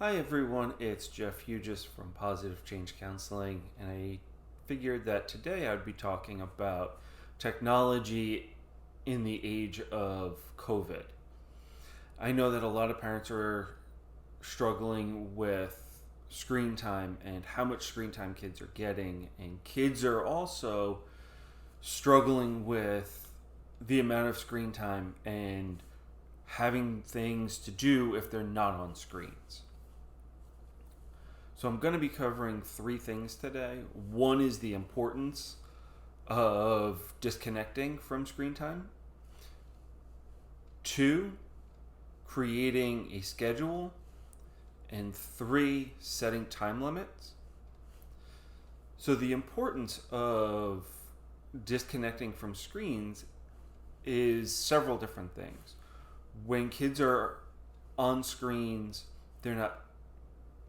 Hi everyone, it's Jeff Hughes from Positive Change Counseling, and I figured that today I'd be talking about technology in the age of COVID. I know that a lot of parents are struggling with screen time and how much screen time kids are getting, and kids are also struggling with the amount of screen time and having things to do if they're not on screens. So I'm going to be covering three things today. One is the importance of disconnecting from screen time. Two, creating a schedule. And three, setting time limits. So the importance of disconnecting from screens is several different things. When kids are on screens, they're not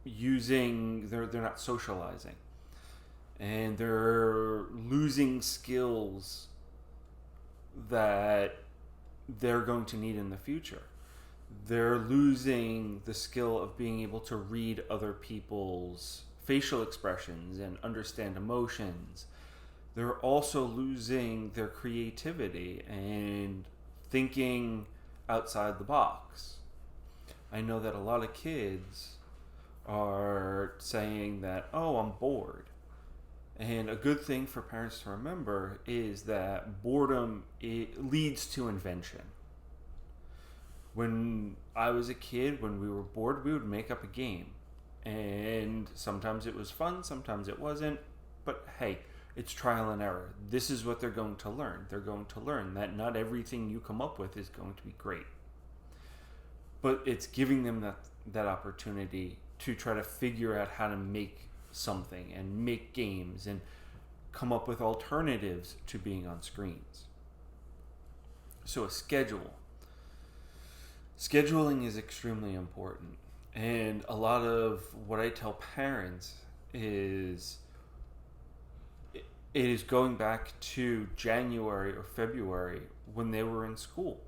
they're not socializing, and they're losing skills that they're going to need in the future. They're losing the skill of being able to read other people's facial expressions and understand emotions. They're also losing their creativity and thinking outside the box. I know that a lot of kids are saying that, oh, I'm bored. And a good thing for parents to remember is that boredom, it leads to invention. When I was a kid, when we were bored, we would make up a game. And sometimes it was fun, sometimes it wasn't. But hey, it's trial and error. This is what they're going to learn. They're going to learn that not everything you come up with is going to be great. But it's giving them that opportunity to try to figure out how to make something and make games and come up with alternatives to being on screens. So a schedule. Scheduling is extremely important. And a lot of what I tell parents is it is going back to January or February when they were in school.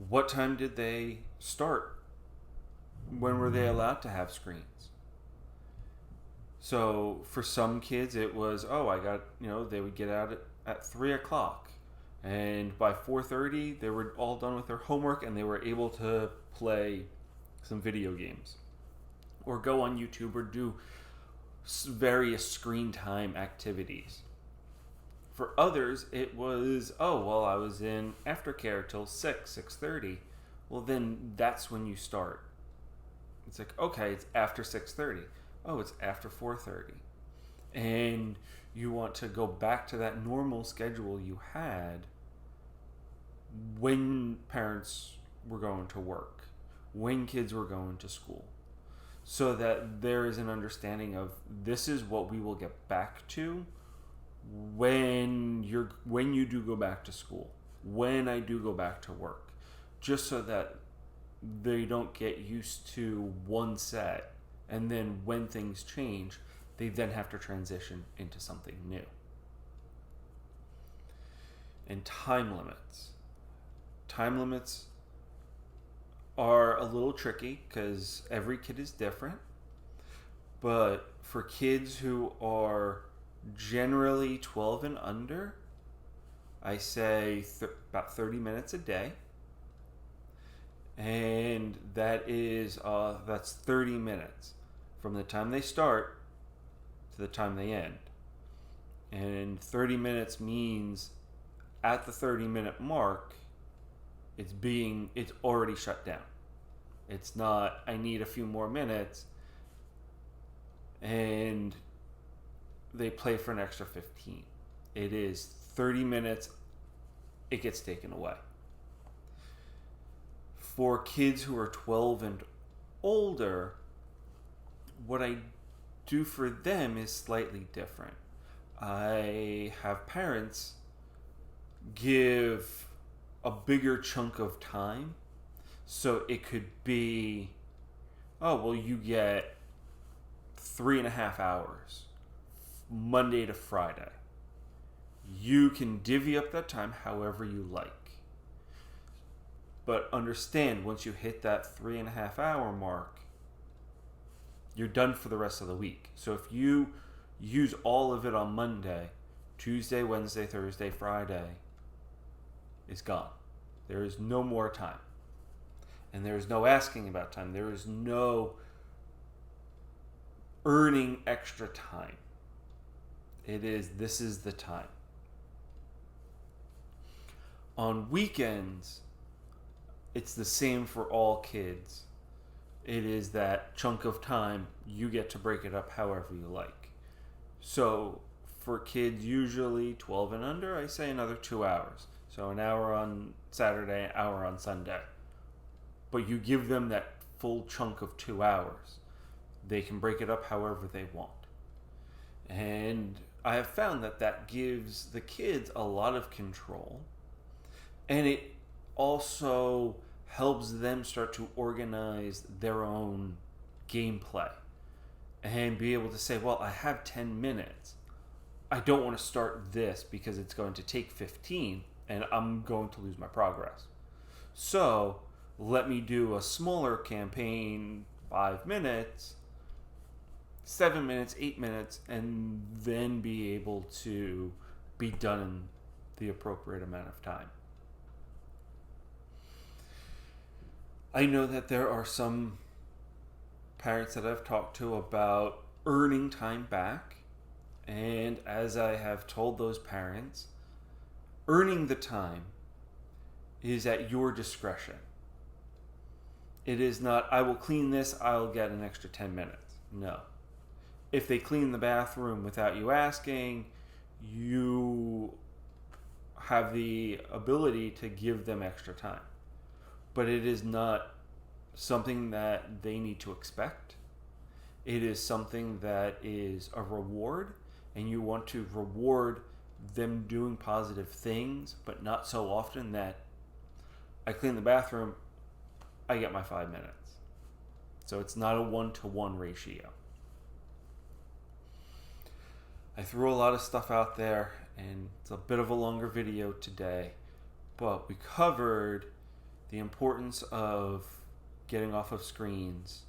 What time did they start? When were they allowed to have screens? So for some kids, it was, they would get out at 3 o'clock. And by 4:30, they were all done with their homework and they were able to play some video games or go on YouTube or do various screen time activities. For others, it was, I was in aftercare till 6:30. Well, then that's when you start. It's like, okay, it's after 6:30. Oh, it's after 4:30. And you want to go back to that normal schedule you had when parents were going to work, when kids were going to school, so that there is an understanding of this is what we will get back to when you do go back to school, when I do go back to work, just so that they don't get used to one set, and then when things change, they then have to transition into something new. And time limits. Time limits are a little tricky because every kid is different. But for kids who are generally 12 and under, I say about 30 minutes a day. And that's 30 minutes from the time they start to the time they end. And 30 minutes means at the 30-minute mark, it's already shut down. It's not, I need a few more minutes, and they play for an extra 15. It is 30 minutes, it gets taken away. For kids who are 12 and older, what I do for them is slightly different. I have parents give a bigger chunk of time. So it could be, you get 3.5 hours, Monday to Friday. You can divvy up that time however you like. But understand, once you hit that 3.5 hour mark, you're done for the rest of the week. So if you use all of it on Monday, Tuesday, Wednesday, Thursday, Friday is gone. There is no more time. And there is no asking about time. There is no earning extra time. This is the time. On weekends, it's the same for all kids. It is that chunk of time, you get to break it up however you like. So for kids usually 12 and under, I say another 2 hours. So an hour on Saturday, an hour on Sunday. But you give them that full chunk of 2 hours. They can break it up however they want. And I have found that gives the kids a lot of control. And it also helps them start to organize their own gameplay and be able to say, well, I have 10 minutes. I don't want to start this because it's going to take 15 and I'm going to lose my progress. So let me do a smaller campaign, 5 minutes, 7 minutes, 8 minutes, and then be able to be done in the appropriate amount of time. I know that there are some parents that I've talked to about earning time back, and as I have told those parents, earning the time is at your discretion. It is not, I will clean this, I'll get an extra 10 minutes. No. If they clean the bathroom without you asking, you have the ability to give them extra time. But it is not something that they need to expect. It is something that is a reward, and you want to reward them doing positive things, but not so often that I clean the bathroom, I get my 5 minutes. So it's not a 1-to-1 ratio. I threw a lot of stuff out there, and it's a bit of a longer video today, but we covered the importance of getting off of screens,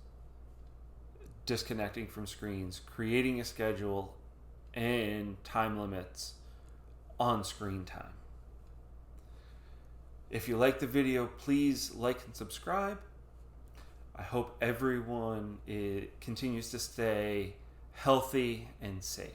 disconnecting from screens, creating a schedule, and time limits on screen time. If you like the video, please like and subscribe. I hope everyone continues to stay healthy and safe.